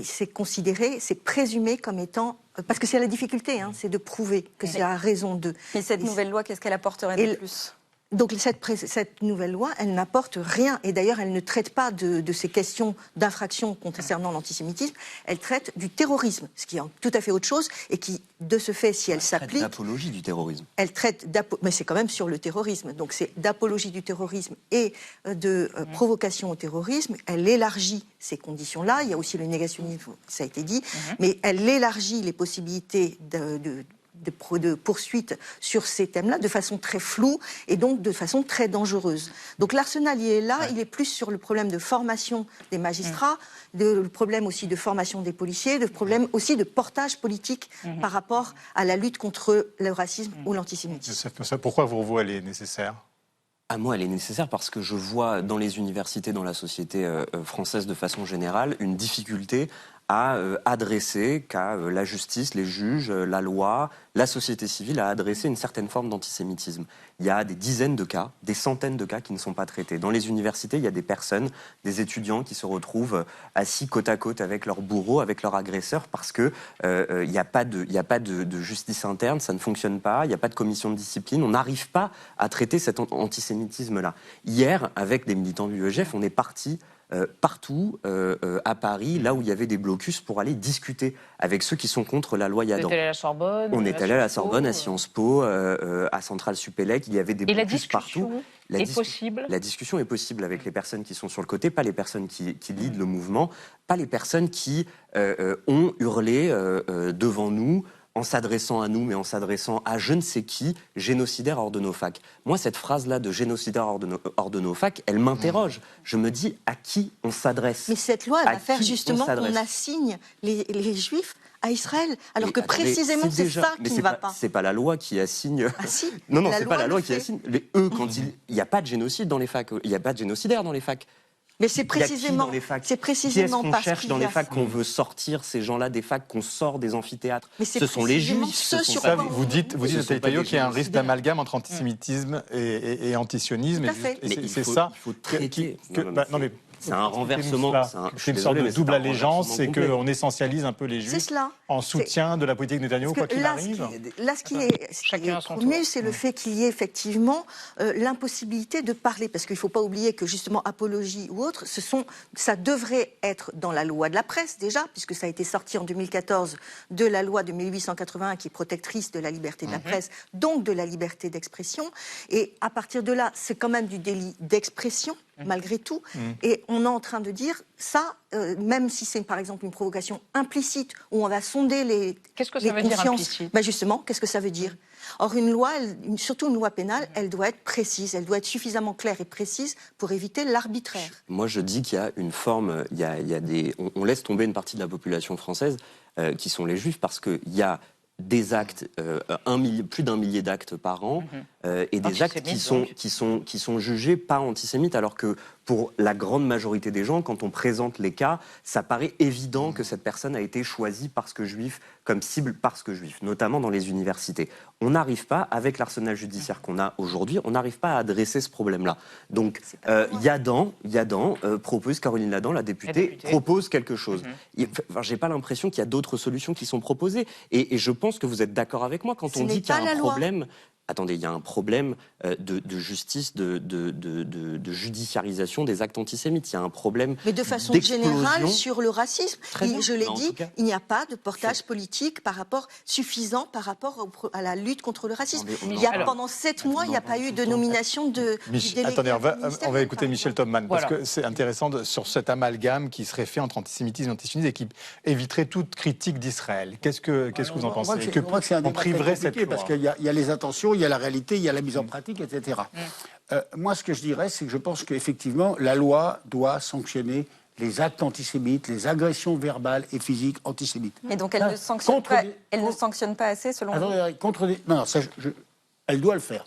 c'est considéré, c'est présumé comme étant, parce que c'est la difficulté, hein, c'est de prouver que c'est à raison de. Mais cette nouvelle loi, qu'est-ce qu'elle apporterait de plus ? Donc cette nouvelle loi, elle n'apporte rien. Et d'ailleurs, elle ne traite pas de ces questions d'infraction concernant l'antisémitisme. Elle traite du terrorisme, ce qui est tout à fait autre chose et qui, de ce fait, si elle s'applique... Elle traite d'apologie du terrorisme. Elle traite mais c'est quand même sur le terrorisme. Donc c'est d'apologie du terrorisme et de provocation au terrorisme. Elle élargit ces conditions-là. Il y a aussi le négationnisme, ça a été dit. Mais elle élargit les possibilités de poursuite sur ces thèmes-là de façon très floue et donc de façon très dangereuse. Donc l'arsenal, il est là, il est plus sur le problème de formation des magistrats, le problème aussi de formation des policiers, le problème aussi de portage politique par rapport à la lutte contre le racisme ou l'antisémitisme. Pourquoi pour vous elle est nécessaire ? À moi, elle est nécessaire parce que je vois dans les universités, dans la société française de façon générale, une difficulté à adresser, qu'à la justice, les juges, la loi, la société civile, à adresser une certaine forme d'antisémitisme. Il y a des dizaines de cas, des centaines de cas qui ne sont pas traités. Dans les universités, il y a des personnes, des étudiants qui se retrouvent assis côte à côte avec leur bourreau, avec leur agresseur, parce que il n'y a pas de justice interne, ça ne fonctionne pas, il n'y a pas de commission de discipline, on n'arrive pas à traiter cet antisémitisme-là. Hier, avec des militants du UEGF, on est parti partout à Paris, là où il y avait des blocus pour aller discuter avec ceux qui sont contre la loi Yadan. On est allé à la Sorbonne. On est allé à la Sorbonne, à Sciences Po, à Centrale Supélec. Il y avait des blocus partout. Possible. La discussion est possible avec les personnes qui sont sur le côté, pas les personnes qui leadent le mouvement, pas les personnes qui ont hurlé devant nous, en s'adressant à nous, mais en s'adressant à je ne sais qui, génocidaire hors de nos facs. Moi, cette phrase-là de génocidaire hors de nos facs, elle m'interroge. Je me dis à qui on s'adresse. Mais cette loi, elle va faire justement qu'on assigne les Juifs à Israël, alors que précisément c'est ça qui ne va pas. C'est pas la loi qui assigne. Ah si. Non, c'est pas la loi qui assigne. Quand il n'y a pas de génocide dans les facs, il n'y a pas de génocidaire dans les facs. Mais c'est précisément, qui est-ce qu'on cherche dans les facs qu'on veut sortir ces gens-là des facs, qu'on sort des amphithéâtres? Ce sont les Juifs. Vous dites Taillot, qu'il y a un risque d'amalgame entre antisémitisme et antisionisme. Et c'est ça. Il faut traiter. C'est un renversement. C'est une sorte de double allégeance, c'est qu'on essentialise un peu les Juifs en soutien de la politique de Netanyahou, quoi qu'il arrive. Là, ce qui est promu, c'est le fait qu'il y ait effectivement l'impossibilité de parler. Parce qu'il ne faut pas oublier que justement, apologie ou autre, ça devrait être dans la loi de la presse déjà, puisque ça a été sorti en 2014 de la loi de 1881 qui est protectrice de la liberté de la presse, donc de la liberté d'expression. Et à partir de là, c'est quand même du délit d'expression, malgré tout. Et on est en train de dire ça, même si c'est par exemple une provocation implicite, où on va sonder les Qu'est-ce que ça veut dire implicite ? Justement, qu'est-ce que ça veut dire ? Or, une loi, surtout une loi pénale, elle doit être précise, elle doit être suffisamment claire et précise pour éviter l'arbitraire. Moi, je dis qu'il y a une forme, on laisse tomber une partie de la population française qui sont les Juifs, parce qu'il y a des actes, plus d'1 millier d'actes par an, et des actes qui sont jugés pas antisémites, alors que pour la grande majorité des gens, quand on présente les cas, ça paraît évident que cette personne a été choisie parce que juif, comme cible parce que juif, notamment dans les universités. On n'arrive pas, avec l'arsenal judiciaire qu'on a aujourd'hui, on n'arrive pas à adresser ce problème-là. Donc, Yadan propose, Caroline Ladan, la députée, propose quelque chose. J'ai pas l'impression qu'il y a d'autres solutions qui sont proposées. Et je pense que vous êtes d'accord avec moi quand on dit qu'il y a un problème. Attendez, il y a un problème de justice, de judiciarisation des actes antisémites. Il y a un problème. Mais de façon générale, sur le racisme, je l'ai dit, il n'y a pas de portage politique suffisant par rapport à la lutte contre le racisme. Pendant 7 mois, il n'y a pas eu de nomination du délégué. Attendez, on va écouter Michel Topman, parce que c'est intéressant sur cet amalgame qui serait fait entre antisémitisme et antisionisme et qui éviterait toute critique d'Israël. Qu'est-ce que vous en pensez? On priverait cette loi. Parce qu'il y a les intentions, il y a la réalité, il y a la mise en pratique, etc. Moi, ce que je dirais, c'est que je pense qu'effectivement, la loi doit sanctionner les actes antisémites, les agressions verbales et physiques antisémites. Et donc, elle ne sanctionne pas assez, selon vous? Non, elle doit le faire.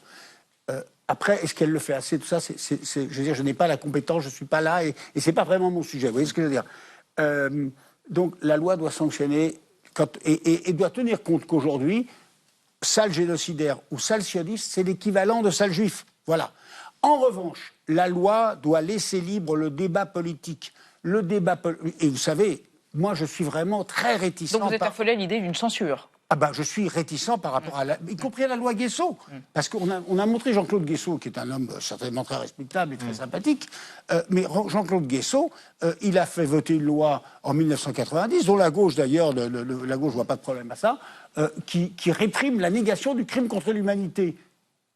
Après, est-ce qu'elle le fait assez? Tout ça, je veux dire, je n'ai pas la compétence, je ne suis pas là, et ce n'est pas vraiment mon sujet. Vous voyez ce que je veux dire? Donc, la loi doit sanctionner, et doit tenir compte qu'aujourd'hui, sale génocidaire ou sale sioniste, c'est l'équivalent de sale juif. Voilà. En revanche, la loi doit laisser libre le débat politique. Et vous savez, moi, je suis vraiment très réticent. Donc vous êtes affolé à l'idée d'une censure? Je suis réticent par rapport y compris à la loi Guessot. Parce qu'on a montré Jean-Claude Guessot, qui est un homme certainement très respectable et très sympathique, mais Jean-Claude Guessot, il a fait voter une loi en 1990, dont la gauche d'ailleurs, la gauche ne voit pas de problème à ça, qui réprime la négation du crime contre l'humanité.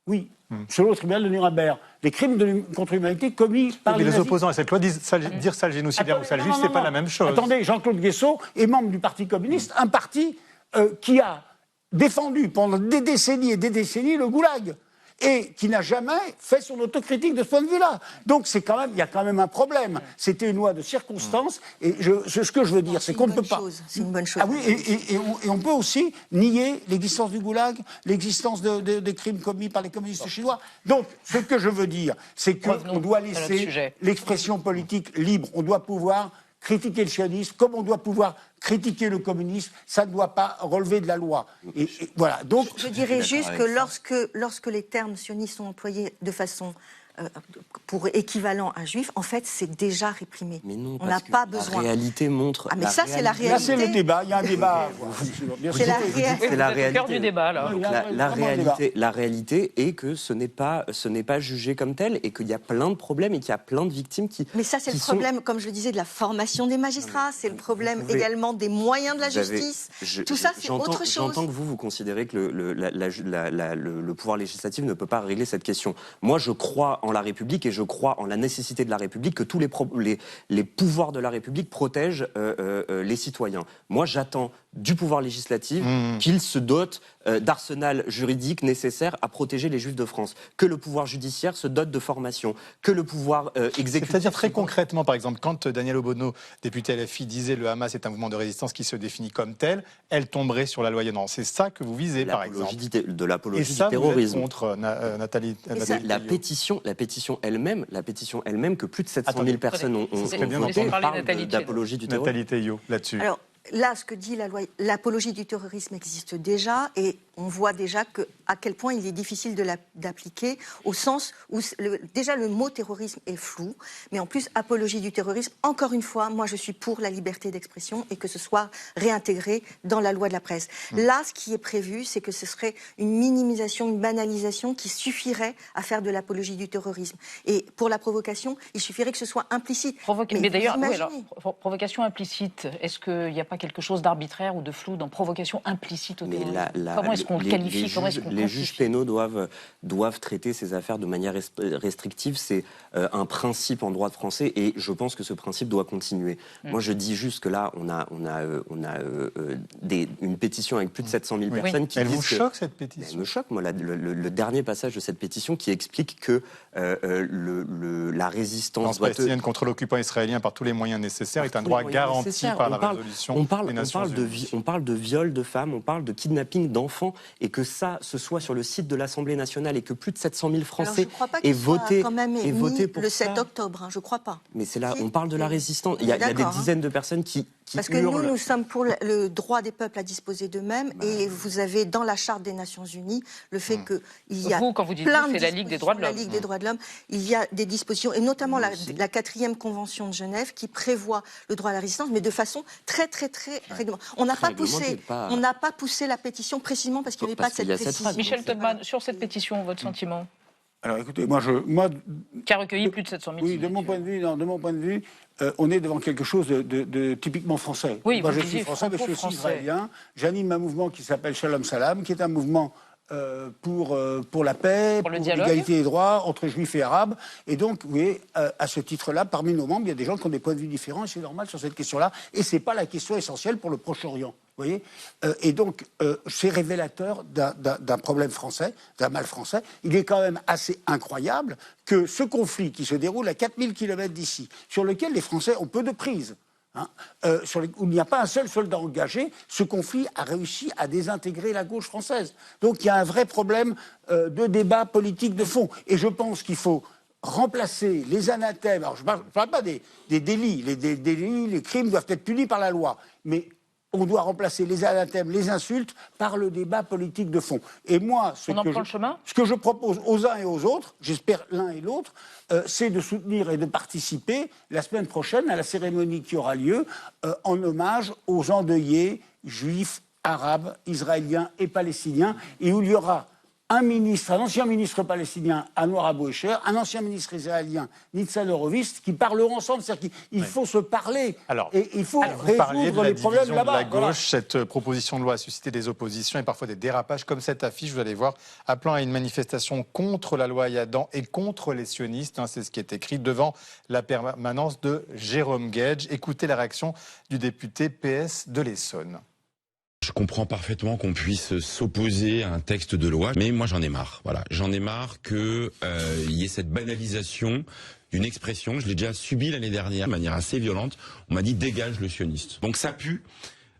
Oui, selon le tribunal de Nuremberg. Les crimes contre l'humanité commis par les nazis. Les opposants à cette loi disent dire sale génocidaire ou sale juif, c'est pas la même chose. Attendez, Jean-Claude Guessot est membre du Parti communiste, un parti qui a défendu pendant des décennies et des décennies le goulag et qui n'a jamais fait son autocritique de ce point de vue-là. Donc il y a quand même un problème. C'était une loi de circonstance et ce que je veux dire, c'est qu'on ne peut pas... C'est une bonne chose. Ah oui, et on peut aussi nier l'existence du goulag, l'existence des crimes commis par les communistes chinois. Donc, ce que je veux dire, c'est qu'on doit laisser l'expression politique libre. On doit pouvoir critiquer le sionisme, comme on doit pouvoir critiquer le communisme, ça ne doit pas relever de la loi. Et voilà. Donc, je dirais juste que lorsque les termes sionistes sont employés de façon pour équivalent un juif, en fait, c'est déjà réprimé. Mais non, on n'a pas besoin. La réalité montre. Ah, mais ça, c'est la réalité. Là, c'est le débat. Il y a un débat. C'est la réalité. C'est la réalité. Cœur du débat, là. La réalité est que ce n'est pas jugé comme tel et qu'il y a plein de problèmes et qu'il y a plein de victimes qui. Mais ça, c'est le problème, comme je le disais, de la formation des magistrats. C'est le problème également des moyens de la justice. Tout ça, c'est autre chose. J'entends que vous considérez que le pouvoir législatif ne peut pas régler cette question. Moi, je crois en la République et je crois en la nécessité de la République, que tous les pouvoirs de la République protègent les citoyens. Moi, j'attends du pouvoir législatif qu'il se dote d'arsenal juridique nécessaire à protéger les Juifs de France, que le pouvoir judiciaire se dote de formation, que le pouvoir exécutif... C'est-à-dire très concrètement, par exemple, quand Daniel Obono, député LFI, disait le Hamas est un mouvement de résistance qui se définit comme tel, elle tomberait sur la loi Yanon. C'est ça que vous visez, par exemple. De l'apologie du terrorisme. terrorisme. Vous êtes contre, Nathalie la pétition elle-même que plus de 700 000 personnes ont voté parle d'apologie du terrorisme. Nathalie Théiot, là-dessus. Alors, là, ce que dit la loi, l'apologie du terrorisme existe déjà et on voit déjà à quel point il est difficile d'appliquer au sens où déjà le mot terrorisme est flou, mais en plus apologie du terrorisme, encore une fois, moi je suis pour la liberté d'expression et que ce soit réintégré dans la loi de la presse. Là, ce qui est prévu, c'est que ce serait une minimisation, une banalisation qui suffirait à faire de l'apologie du terrorisme. Et pour la provocation, il suffirait que ce soit implicite. Mais d'ailleurs, oui, alors, provocation implicite, est-ce qu'il n'y a pas quelque chose d'arbitraire ou de flou dans provocation implicite au terrorisme? Comment est-ce qu'on le qualifie? Les juges pénaux doivent traiter ces affaires de manière restrictive. C'est un principe en droit français et je pense que ce principe doit continuer. Moi, je dis juste que là, on a une pétition avec plus de 700 000 personnes qui disent... Elle vous choque, cette pétition? Elle me choque, moi, le dernier passage de cette pétition qui explique que la résistance palestinienne contre l'occupant israélien par tous les moyens nécessaires est un droit garanti par la résolution des Nations Unies. On parle de viol de femmes, on parle de kidnapping d'enfants, et que ce soit sur le site de l'Assemblée nationale et que plus de 700 000 Français aient voté pour le 7 ça. octobre, je ne crois pas. Mais c'est là, on parle de la résistance. Il y a des dizaines de personnes qui parce que nous sommes pour le droit des peuples à disposer d'eux-mêmes, et vous avez dans la Charte des Nations Unies le fait qu'il y a quand vous dites plein de c'est la Ligue des droits de l'homme. La Ligue des droits de l'homme, il y a des dispositions, et notamment la 4e Convention de Genève qui prévoit le droit à la résistance, mais de façon très réglementée. On n'a pas poussé la pétition précisément parce qu'il n'y avait pas de cette précision. Michel Todman, sur cette pétition, votre sentiment? Alors écoutez, moi, qui a recueilli plus de 700 000 signatures. De mon point de vue, on est devant quelque chose de typiquement français. Oui, moi, je suis français, mais je suis aussi israélien. J'anime un mouvement qui s'appelle Shalom Salam, qui est un mouvement pour la paix, pour l'égalité des droits entre juifs et arabes. Et donc, vous voyez, à ce titre-là, parmi nos membres, il y a des gens qui ont des points de vue différents, et c'est normal sur cette question-là. Et ce n'est pas la question essentielle pour le Proche-Orient. Vous voyez, et donc, c'est révélateur d'un problème français, d'un mal français. Il est quand même assez incroyable que ce conflit qui se déroule à 4000 km d'ici, sur lequel les Français ont peu de prise, où il n'y a pas un seul soldat engagé, ce conflit a réussi à désintégrer la gauche française. Donc il y a un vrai problème de débat politique de fond. Et je pense qu'il faut remplacer les anathèmes. Alors je ne parle pas des délits. Les délits, les crimes doivent être punis par la loi. Mais on doit remplacer les anathèmes, les insultes, par le débat politique de fond. Et moi, ce que je propose aux uns et aux autres, j'espère l'un et l'autre, c'est de soutenir et de participer la semaine prochaine à la cérémonie qui aura lieu en hommage aux endeuillés juifs, arabes, israéliens et palestiniens, et où il y aura un ancien ministre palestinien, Anwar Abou Escher, un ancien ministre israélien, Nitzan Horowitz, qui parleront ensemble. C'est-à-dire qu'il faut se parler. Et il faut résoudre les problèmes là-bas. De la gauche, cette proposition de loi a suscité des oppositions et parfois des dérapages, comme cette affiche, vous allez voir, appelant à une manifestation contre la loi Yadan et contre les sionistes. C'est ce qui est écrit devant la permanence de Jérôme Guedj. Écoutez la réaction du député PS de l'Essonne. Je comprends parfaitement qu'on puisse s'opposer à un texte de loi, mais moi j'en ai marre. Voilà, j'en ai marre qu'il y ait cette banalisation d'une expression. Je l'ai déjà subi l'année dernière de manière assez violente. On m'a dit dégage le sioniste. Donc ça pue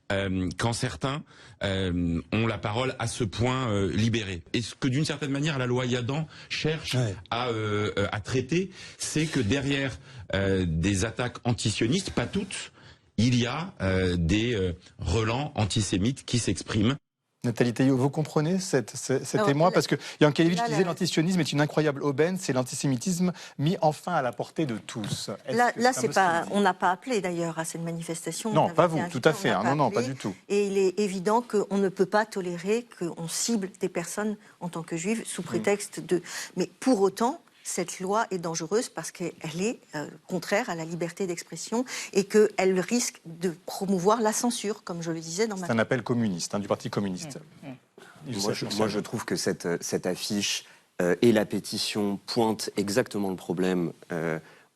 quand certains ont la parole à ce point libérée. Et ce que d'une certaine manière la loi Yadan cherche à traiter, c'est que derrière des attaques antisionistes, pas toutes, il y a des relents antisémites qui s'expriment. Nathalie Théiot, vous comprenez cet émoi? Parce que Yankelevitch disait l'antisionisme est une incroyable aubaine, c'est l'antisémitisme mis enfin à la portée de tous. Là, c'est pas, on n'a pas appelé d'ailleurs à cette manifestation. Non, pas vous, tout à fait. Non, pas du tout. Et il est évident qu'on ne peut pas tolérer qu'on cible des personnes en tant que juives sous prétexte de... Mais pour autant... Cette loi est dangereuse parce qu'elle est contraire à la liberté d'expression et qu'elle risque de promouvoir la censure, comme je le disais dans ma... C'est un appel communiste, du Parti communiste. Moi, je trouve que cette affiche et la pétition pointent exactement le problème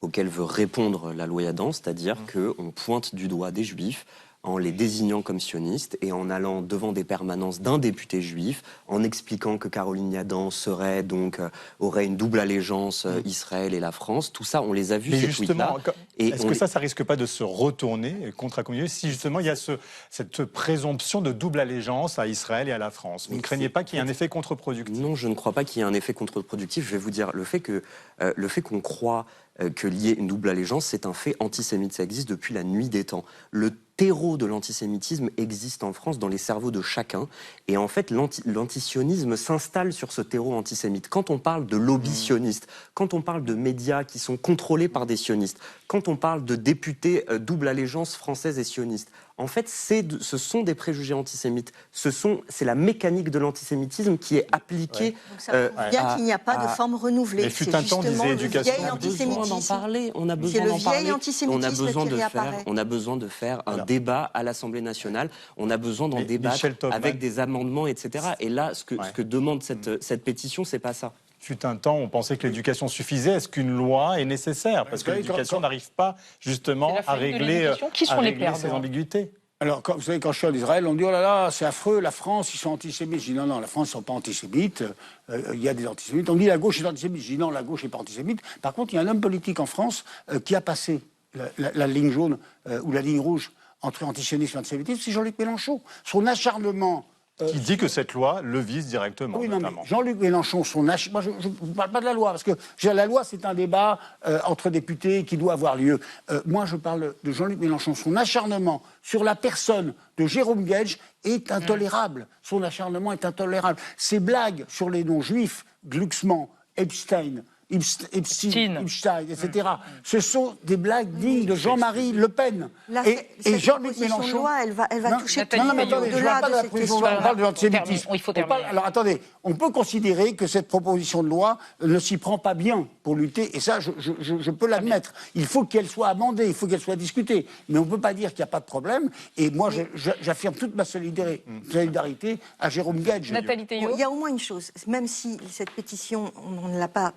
auquel veut répondre la loi Adam, c'est-à-dire qu'on pointe du doigt des juifs en les désignant comme sionistes et en allant devant des permanences d'un député juif, en expliquant que Caroline Yadan aurait une double allégeance Israël et la France. Tout ça, on les a vus, ces tweets-là. Est-ce que ça risque pas de se retourner contre la communauté si justement il y a cette présomption de double allégeance à Israël et à la France? Vous ne craignez pas qu'il y ait un effet contre-productif? Non, je ne crois pas qu'il y ait un effet contre-productif. Je vais vous dire, le fait qu'on croit qu'il y ait une double allégeance, c'est un fait antisémite. Ça existe depuis la nuit des temps. Le terreau de l'antisémitisme existe en France dans les cerveaux de chacun. Et en fait, l'antisionisme s'installe sur ce terreau antisémite. Quand on parle de lobby sioniste, quand on parle de médias qui sont contrôlés par des sionistes, quand on parle de députés double allégeance française et sioniste, en fait, ce sont des préjugés antisémites. C'est la mécanique de l'antisémitisme qui est appliquée. Donc ça prouve bien qu'il n'y a pas de forme renouvelée. C'est justement le vieil antisémitisme. On a besoin d'en parler. On a besoin de faire un débat à l'Assemblée nationale. On a besoin d'en débattre avec des amendements, etc. Et là, ce que demande cette pétition, c'est pas ça. Fut un temps, on pensait que l'éducation suffisait. Est-ce qu'une loi est nécessaire? Parce que l'éducation n'arrive pas justement à régler ces ambiguïtés. Alors, vous savez, quand je suis en Israël, on me dit « Oh là là, c'est affreux, la France, ils sont antisémites. » Je dis « Non, la France, ils ne sont pas antisémites. Il y a des antisémites. » On me dit « La gauche est antisémite. » Je dis « Non, la gauche n'est pas antisémite. » Par contre, il y a un homme politique en France qui a passé la ligne jaune ou la ligne rouge entre antisionisme et antisémitisme, c'est Jean-Luc Mélenchon. Son acharnement... qui dit que cette loi le vise directement. Oui, notamment. Non, mais Jean-Luc Mélenchon, moi je ne parle pas de la loi, parce que la loi c'est un débat entre députés qui doit avoir lieu. Moi je parle de Jean-Luc Mélenchon. Son acharnement sur la personne de Jérôme Guedj est intolérable. Son acharnement est intolérable. Ses blagues sur les noms juifs, Glucksmann, Epstein, etc. Ce sont des blagues dignes de Jean-Marie Le Pen. Et Jean-Luc Mélenchon... Loi, elle va toucher non, mais attendez, je ne parle pas de la proposition de loi, on parle de l'antisémitisme. Alors attendez, on peut considérer que cette proposition de loi ne s'y prend pas bien pour lutter, et ça, je peux l'admettre. Il faut qu'elle soit amendée, il faut qu'elle soit discutée. Mais on ne peut pas dire qu'il n'y a pas de problème. Et moi, j'affirme toute ma solidarité à Jérôme Guedj. Nathalie Théiot. Il y a au moins une chose, même si cette pétition, on ne l'a pas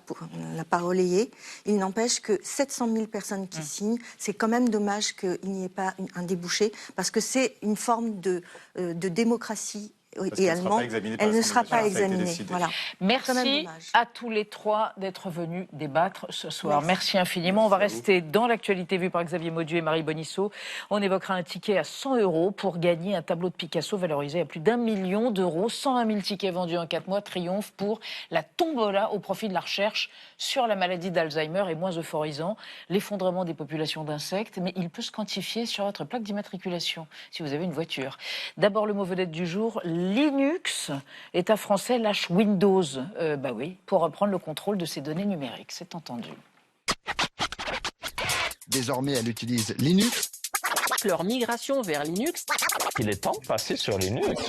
relayée, il n'empêche que 700 000 personnes qui signent, c'est quand même dommage qu'il n'y ait pas un débouché, parce que c'est une forme de démocratie. Et elle ne sera pas examinée. Voilà. Merci à tous les trois d'être venus débattre ce soir. Merci infiniment. On va rester dans l'actualité vue par Xavier Maudieu et Marie Bonisseau. On évoquera un ticket à 100 € pour gagner un tableau de Picasso valorisé à plus d'1 million d'euros. 101 000 tickets vendus en 4 mois. Triomphe pour la tombola au profit de la recherche sur la maladie d'Alzheimer. Et moins euphorisant, l'effondrement des populations d'insectes. Mais il peut se quantifier sur votre plaque d'immatriculation si vous avez une voiture. D'abord, le mot vedette du jour. Linux, État français lâche Windows, pour reprendre le contrôle de ses données numériques, c'est entendu. Désormais, elle utilise Linux. Leur migration vers Linux. Il est temps de passer sur Linux.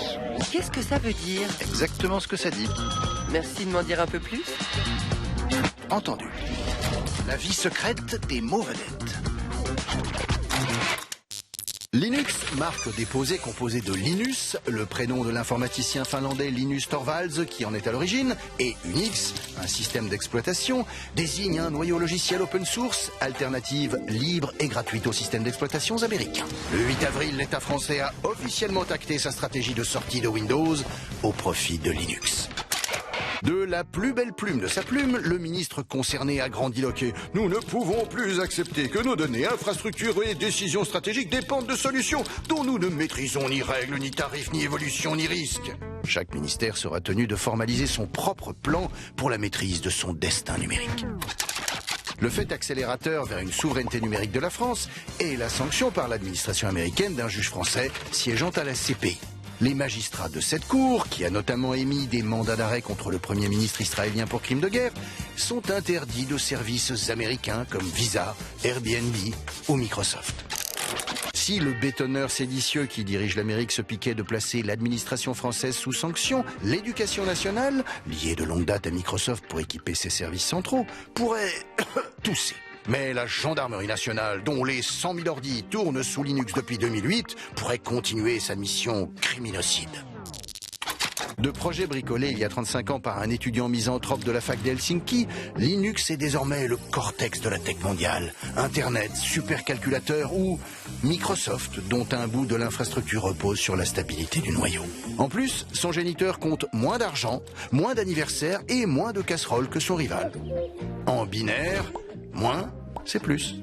Qu'est-ce que ça veut dire? Exactement ce que ça dit. Merci de m'en dire un peu plus. Entendu. La vie secrète des mots vedettes. Linux, marque déposée composée de Linus, le prénom de l'informaticien finlandais Linus Torvalds qui en est à l'origine, et Unix, un système d'exploitation, désigne un noyau logiciel open source, alternative libre et gratuite aux systèmes d'exploitation américains. Le 8 avril, l'État français a officiellement acté sa stratégie de sortie de Windows au profit de Linux. De la plus belle plume de sa plume, le ministre concerné a grandiloqué. Nous ne pouvons plus accepter que nos données, infrastructures et décisions stratégiques dépendent de solutions dont nous ne maîtrisons ni règles, ni tarifs, ni évolution, ni risques. Chaque ministère sera tenu de formaliser son propre plan pour la maîtrise de son destin numérique. Le fait accélérateur vers une souveraineté numérique de la France est la sanction par l'administration américaine d'un juge français siégeant à la CPI. Les magistrats de cette cour, qui a notamment émis des mandats d'arrêt contre le Premier ministre israélien pour crimes de guerre, sont interdits de services américains comme Visa, Airbnb ou Microsoft. Si le bétonneur séditieux qui dirige l'Amérique se piquait de placer l'administration française sous sanction, l'éducation nationale, liée de longue date à Microsoft pour équiper ses services centraux, pourrait tousser. Mais la gendarmerie nationale, dont les 100 000 ordis tournent sous Linux depuis 2008, pourrait continuer sa mission criminocide. De projet bricolé il y a 35 ans par un étudiant misanthrope de la fac d'Helsinki, Linux est désormais le cortex de la tech mondiale. Internet, supercalculateur ou Microsoft, dont un bout de l'infrastructure repose sur la stabilité du noyau. En plus, son géniteur compte moins d'argent, moins d'anniversaires et moins de casseroles que son rival. En binaire, moins, c'est plus.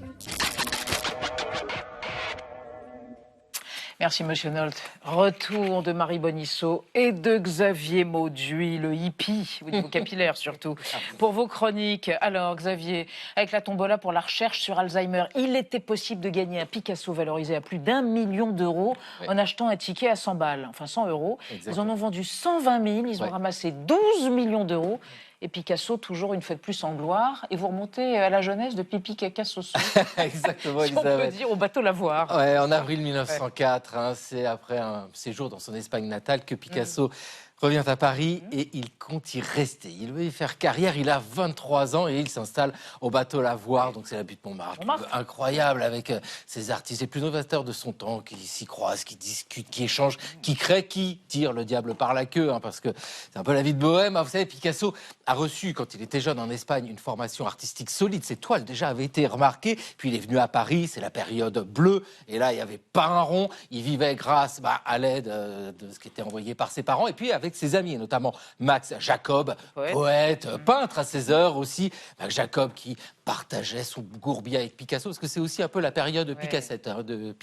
Merci, Monsieur Nolte. Retour de Marie Bonisseau et de Xavier Mauduit, le hippie, au niveau capillaire surtout, pour vos chroniques. Alors, Xavier, avec la tombola pour la recherche sur Alzheimer, il était possible de gagner un Picasso valorisé à plus d'1 million d'euros en achetant un ticket à 100 balles, enfin 100 euros. Exactement. Ils en ont vendu 120 000, ils ont ramassé 12 millions d'euros. Et Picasso, toujours une fois de plus en gloire. Et vous remontez à la jeunesse de Pipi Caca Soso. Exactement, si on peut dire, au bateau Lavoir. Ouais, en avril 1904, hein, c'est après un séjour dans son Espagne natale que Picasso revient à Paris et il compte y rester. Il veut y faire carrière, il a 23 ans et il s'installe au bateau Lavoir, donc c'est la butte Montmartre. Incroyable avec ces artistes les plus novateurs de son temps qui s'y croisent, qui discutent, qui échangent, qui créent, qui tirent le diable par la queue, hein, parce que c'est un peu la vie de bohème. Hein. Vous savez, Picasso a reçu, quand il était jeune en Espagne, une formation artistique solide. Ses toiles déjà avaient été remarquées. Puis il est venu à Paris, c'est la période bleue, et là il n'y avait pas un rond. Il vivait grâce à l'aide de ce qui était envoyé par ses parents, et puis avec ses amis, et notamment Max Jacob, poète, peintre à ses heures aussi. Max Jacob qui partageait son gourbier avec Picasso, parce que c'est aussi un peu la période de Picassette, hein, de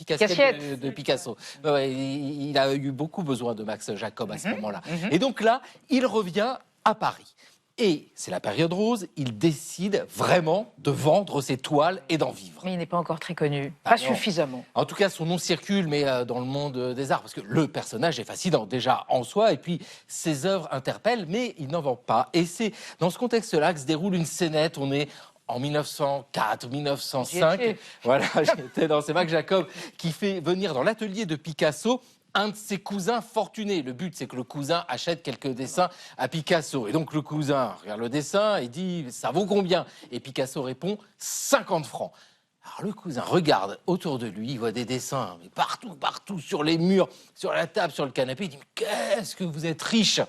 Picasso. Il a eu beaucoup besoin de Max Jacob à ce moment-là. Et donc là, il revient à Paris. Et c'est la période rose, il décide vraiment de vendre ses toiles et d'en vivre. Mais il n'est pas encore très connu, pas suffisamment. En tout cas, son nom circule, mais dans le monde des arts, parce que le personnage est fascinant déjà en soi, et puis ses œuvres interpellent, mais il n'en vend pas. Et c'est dans ce contexte-là que se déroule une scénette, on est en 1904, 1905. Voilà, j'étais dans c'est Max Jacob qui fait venir dans l'atelier de Picasso un de ses cousins fortunés. Le but, c'est que le cousin achète quelques dessins à Picasso. Et donc, le cousin regarde le dessin et dit « ça vaut combien ?» Et Picasso répond « 50 francs ». Alors, le cousin regarde autour de lui, il voit des dessins, mais partout, sur les murs, sur la table, sur le canapé. Il dit « qu'est-ce que vous êtes riche !»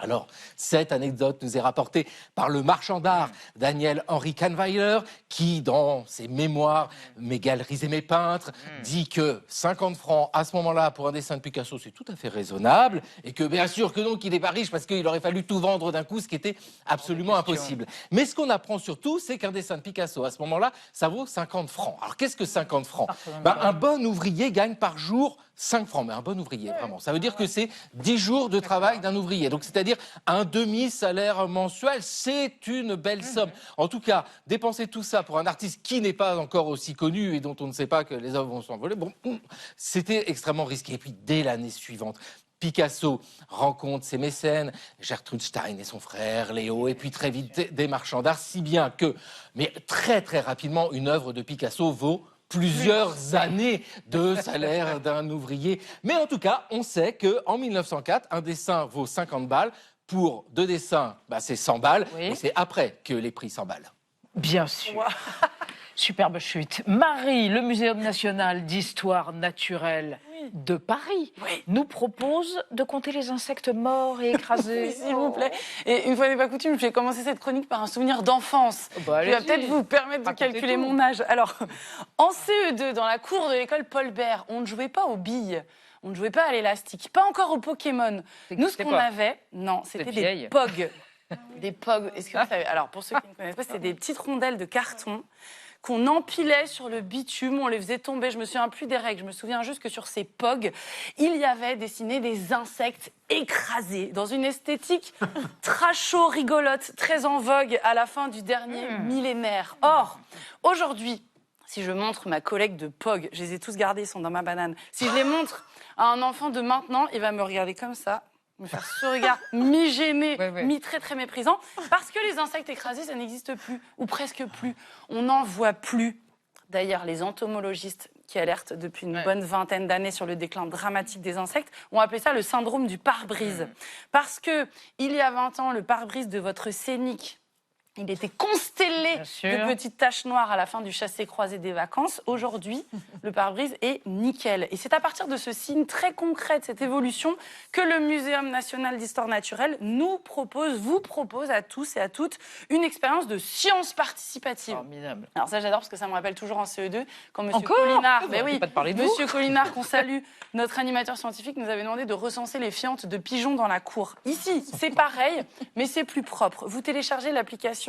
Alors, cette anecdote nous est rapportée par le marchand d'art Daniel Henry Kahnweiler, qui, dans ses mémoires « Mes galeries et mes peintres », dit que 50 francs à ce moment-là pour un dessin de Picasso, c'est tout à fait raisonnable, et que bien sûr que donc il n'est pas riche parce qu'il aurait fallu tout vendre d'un coup, ce qui était absolument impossible. Mais ce qu'on apprend surtout, c'est qu'un dessin de Picasso, à ce moment-là, ça vaut 50 francs. Alors, qu'est-ce que 50 francs ? Un bon ouvrier gagne par jour 5 francs, mais un bon ouvrier, vraiment. Ça veut dire que c'est 10 jours de travail d'un ouvrier. Donc, c'est-à-dire un demi-salaire mensuel, c'est une belle somme. En tout cas, dépenser tout ça pour un artiste qui n'est pas encore aussi connu et dont on ne sait pas que les œuvres vont s'envoler, bon, c'était extrêmement risqué. Et puis, dès l'année suivante, Picasso rencontre ses mécènes, Gertrude Stein et son frère Léo, et puis très vite des marchands d'art, si bien que, mais très très rapidement, une œuvre de Picasso vaut plusieurs années de salaire d'un ouvrier. Mais en tout cas, on sait qu'en 1904, un dessin vaut 50 balles. Pour 2 dessins, c'est 100 balles. Et c'est après que les prix s'emballent. Bien sûr. Wow. Superbe chute. Marie, le Muséum national d'histoire naturelle de Paris, nous propose de compter les insectes morts et écrasés. Oui, s'il vous plaît. Et une fois n'est pas coutume, je vais commencer cette chronique par un souvenir d'enfance. Je vais peut-être vous permettre de calculer mon âge. Alors, en CE2, dans la cour de l'école Paul Bert, on ne jouait pas aux billes. On ne jouait pas à l'élastique, pas encore au Pokémon. Nous, ce qu'on avait, c'était des POG. Des POG. Est-ce que vous savez ? Alors, pour ceux qui ne connaissent pas, c'était des petites rondelles de carton qu'on empilait sur le bitume, on les faisait tomber. Je me souviens plus des règles, je me souviens juste que sur ces POG, il y avait dessiné des insectes écrasés dans une esthétique tracho rigolote, très en vogue à la fin du dernier millénaire. Or, aujourd'hui, si je montre ma collecte de POG, je les ai tous gardés, ils sont dans ma banane. Si je les montre à un enfant de maintenant, il va me regarder comme ça, me faire ce regard mi-gêné, mi-très très méprisant, parce que les insectes écrasés, ça n'existe plus, ou presque plus. On n'en voit plus. D'ailleurs, les entomologistes qui alertent depuis une bonne vingtaine d'années sur le déclin dramatique des insectes ont appelé ça le syndrome du pare-brise. Parce que, il y a 20 ans, le pare-brise de votre Scénic, il était constellé de petites taches noires à la fin du chassé-croisé des vacances. Aujourd'hui, le pare-brise est nickel. Et c'est à partir de ce signe très concret de cette évolution que le Muséum national d'histoire naturelle vous propose à tous et à toutes une expérience de science participative. Formidable. Alors ça, j'adore parce que ça me rappelle toujours en CE2 quand Monsieur Collinard, Monsieur Collinard, qu'on salue, notre animateur scientifique, nous avait demandé de recenser les fientes de pigeons dans la cour. Ici, c'est pareil, mais c'est plus propre. Vous téléchargez l'application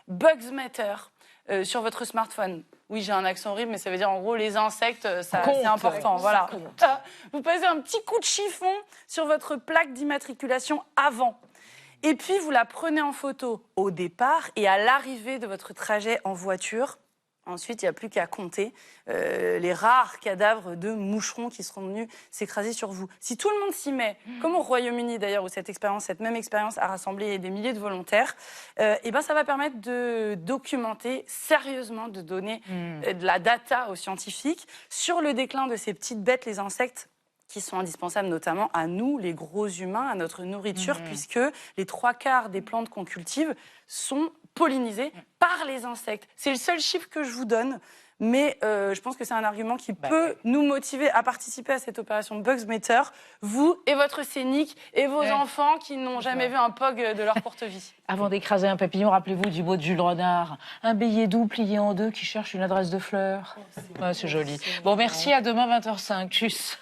Bugsmeter sur votre smartphone. Oui, j'ai un accent horrible, mais ça veut dire en gros les insectes, c'est important. Voilà. Vous passez un petit coup de chiffon sur votre plaque d'immatriculation avant. Et puis vous la prenez en photo au départ et à l'arrivée de votre trajet en voiture. Ensuite, il n'y a plus qu'à compter les rares cadavres de moucherons qui seront venus s'écraser sur vous. Si tout le monde s'y met, comme au Royaume-Uni d'ailleurs, où cette même expérience a rassemblé des milliers de volontaires, et ben ça va permettre de documenter sérieusement, de donner de la data aux scientifiques sur le déclin de ces petites bêtes, les insectes, qui sont indispensables notamment à nous, les gros humains, à notre nourriture, puisque les 3/4 des plantes qu'on cultive sont pollinisées par les insectes. C'est le seul chiffre que je vous donne, mais je pense que c'est un argument qui peut nous motiver à participer à cette opération Bugsmeter, vous et votre Scénic et vos enfants qui n'ont jamais vu un POG de leur porte-vie. Avant d'écraser un papillon, rappelez-vous du mot de Jules Renard. Un bélier doux plié en deux qui cherche une adresse de fleurs. C'est joli. Bon, merci, à demain 20h05. Tchuss.